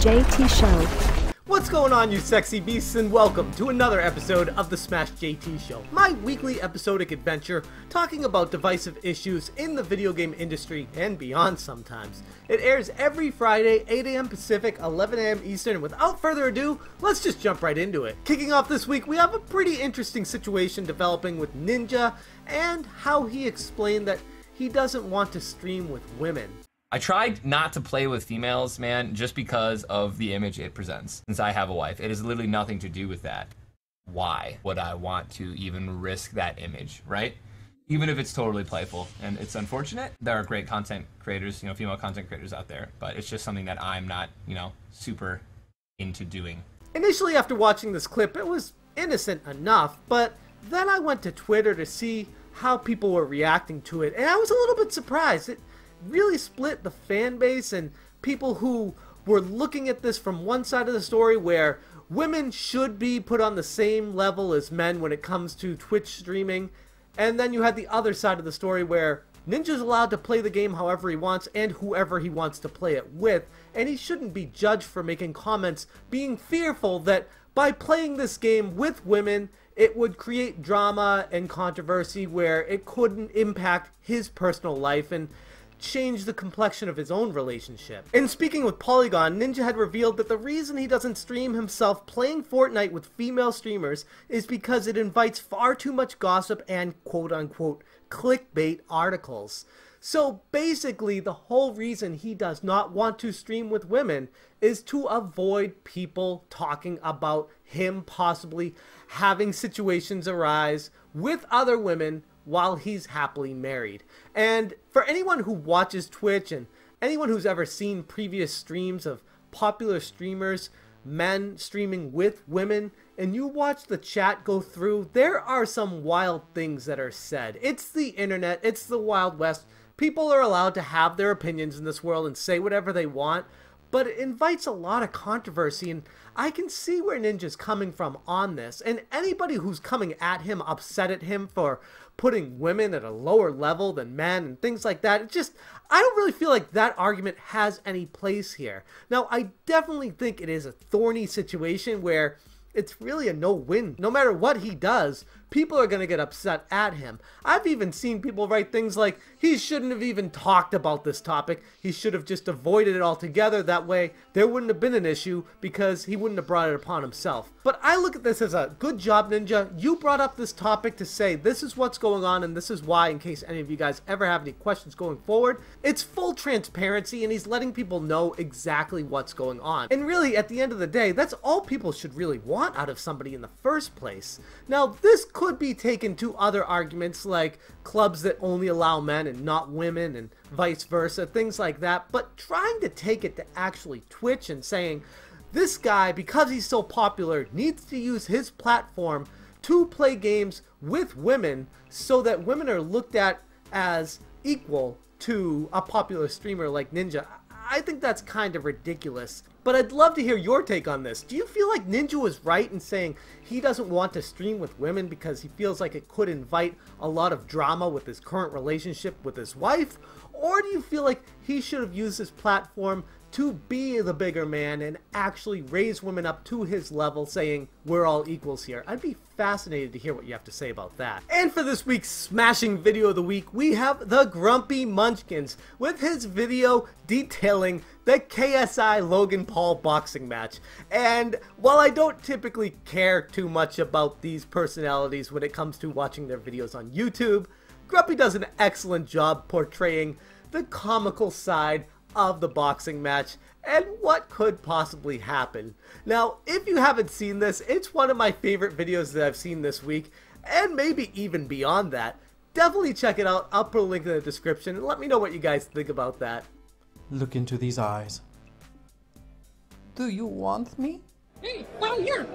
JT Show. What's going on, you sexy beasts, and welcome to another episode of the Smash JT Show, my weekly episodic adventure talking about divisive issues in the video game industry and beyond sometimes. It airs every Friday, 8 AM Pacific, 11 AM Eastern, and without further ado, let's just jump right into it. Kicking off this week, we have a pretty interesting situation developing with Ninja and how he explained that he doesn't want to stream with women. I tried not to play with females, man, just because of the image it presents. Since I have a wife, it has literally nothing to do with that. Why would I want to even risk that image, right? Even if it's totally playful. And it's unfortunate. There are great content creators, female content creators out there, but it's just something that I'm not, super into doing. Initially, after watching this clip, it was innocent enough, but then I went to Twitter to see how people were reacting to it, and I was a little bit surprised. It really split the fan base, and people who were looking at this from one side of the story where women should be put on the same level as men when it comes to Twitch streaming, and then you had the other side of the story where Ninja's allowed to play the game however he wants and whoever he wants to play it with, and he shouldn't be judged for making comments being fearful that by playing this game with women it would create drama and controversy where it couldn't impact his personal life and change the complexion of his own relationship. In speaking with Polygon, Ninja had revealed that the reason he doesn't stream himself playing Fortnite with female streamers is because it invites far too much gossip and quote-unquote clickbait articles. So basically, the whole reason he does not want to stream with women is to avoid people talking about him possibly having situations arise with other women while he's happily married. And for anyone who watches Twitch and anyone who's ever seen previous streams of popular streamers, men streaming with women, and you watch the chat go through, there are some wild things that are said. It's the internet, it's the Wild West. People are allowed to have their opinions in this world and say whatever they want, but it invites a lot of controversy, and I can see where Ninja's coming from on this. And anybody who's coming at him, upset at him for putting women at a lower level than men and things like that, I don't really feel like that argument has any place here. Now, I definitely think it is a thorny situation where it's really a no-win. No matter what he does, people are going to get upset at him. I've even seen people write things like, he shouldn't have even talked about this topic. He should have just avoided it altogether. That way, there wouldn't have been an issue because he wouldn't have brought it upon himself. But I look at this as a good job, Ninja. You brought up this topic to say this is what's going on and this is why, in case any of you guys ever have any questions going forward. It's full transparency, and he's letting people know exactly what's going on. And really, at the end of the day, that's all people should really want out of somebody in the first place. Now, this could be taken to other arguments like clubs that only allow men and not women and vice versa, things like that, but trying to take it to actually Twitch and saying this guy, because he's so popular, needs to use his platform to play games with women so that women are looked at as equal to a popular streamer like Ninja. I think that's kind of ridiculous, but I'd love to hear your take on this. Do you feel like Ninja was right in saying he doesn't want to stream with women because he feels like it could invite a lot of drama with his current relationship with his wife? Or do you feel like he should have used his platform to be the bigger man and actually raise women up to his level, saying we're all equals here? I'd be fascinated to hear what you have to say about that. And for this week's smashing video of the week, we have the Grumpy Munchkins with his video detailing the KSI Logan Paul boxing match. And while I don't typically care too much about these personalities when it comes to watching their videos on YouTube, Grumpy does an excellent job portraying the comical side of the boxing match and what could possibly happen. Now, if you haven't seen this, it's one of my favorite videos that I've seen this week, and maybe even beyond that. Definitely check it out. I'll put a link in the description and let me know what you guys think about that. Look into these eyes. Do you want me? Hey, down here!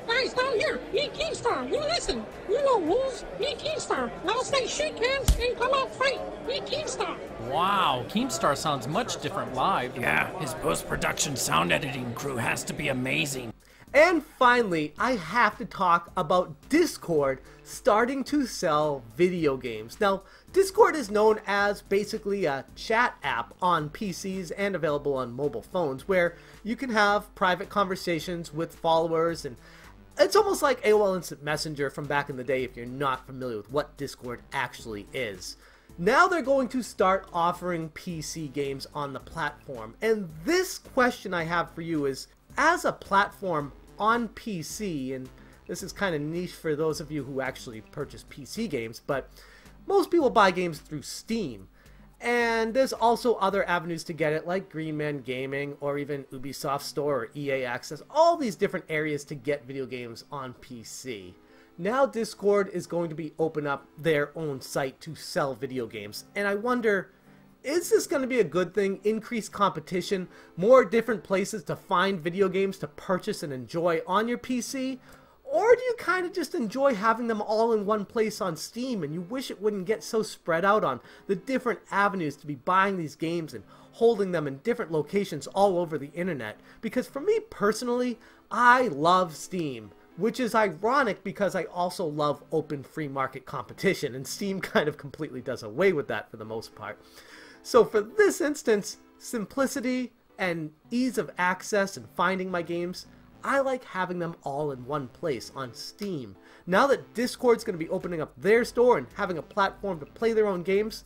Guys, down here! Me Keemstar, you listen! You know rules! Me Keemstar! Now say shake hands and come out fight! Me Keemstar! Wow, Keemstar sounds much different live. Yeah, his post-production sound editing crew has to be amazing. And finally, I have to talk about Discord starting to sell video games. Now, Discord is known as basically a chat app on PCs and available on mobile phones where you can have private conversations with followers, and it's almost like AOL Instant Messenger from back in the day if you're not familiar with what Discord actually is. Now they're going to start offering PC games on the platform, and this question I have for you is, as a platform on PC, and this is kind of niche for those of you who actually purchase PC games, but most people buy games through Steam. And there's also other avenues to get it, like Green Man Gaming or even Ubisoft Store or EA Access, all these different areas to get video games on PC. Now Discord is going to be open up their own site to sell video games, and I wonder, is this going to be a good thing? Increased competition, more different places to find video games to purchase and enjoy on your PC? Or do you kind of just enjoy having them all in one place on Steam and you wish it wouldn't get so spread out on the different avenues to be buying these games and holding them in different locations all over the internet? Because for me personally, I love Steam, which is ironic because I also love open free market competition, and Steam kind of completely does away with that for the most part. So for this instance, simplicity and ease of access and finding my games, I like having them all in one place on Steam. Now that Discord's going to be opening up their store and having a platform to play their own games,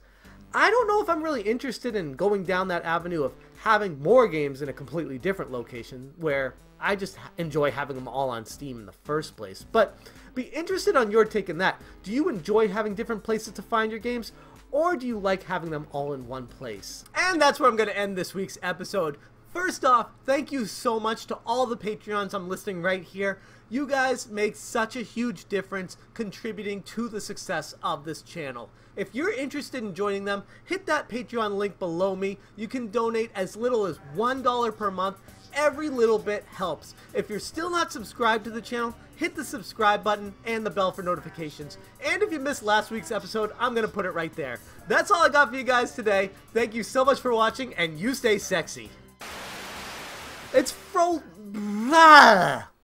I don't know if I'm really interested in going down that avenue of having more games in a completely different location where I just enjoy having them all on Steam in the first place. But be interested on your take on that. Do you enjoy having different places to find your games, or do you like having them all in one place? And that's where I'm going to end this week's episode. First off, thank you so much to all the Patreons I'm listing right here. You guys make such a huge difference contributing to the success of this channel. If you're interested in joining them, hit that Patreon link below me. You can donate as little as $1 per month. Every little bit helps. If you're still not subscribed to the channel, hit the subscribe button and the bell for notifications. And if you missed last week's episode, I'm going to put it right there. That's all I got for you guys today. Thank you so much for watching, and you stay sexy. It's blah.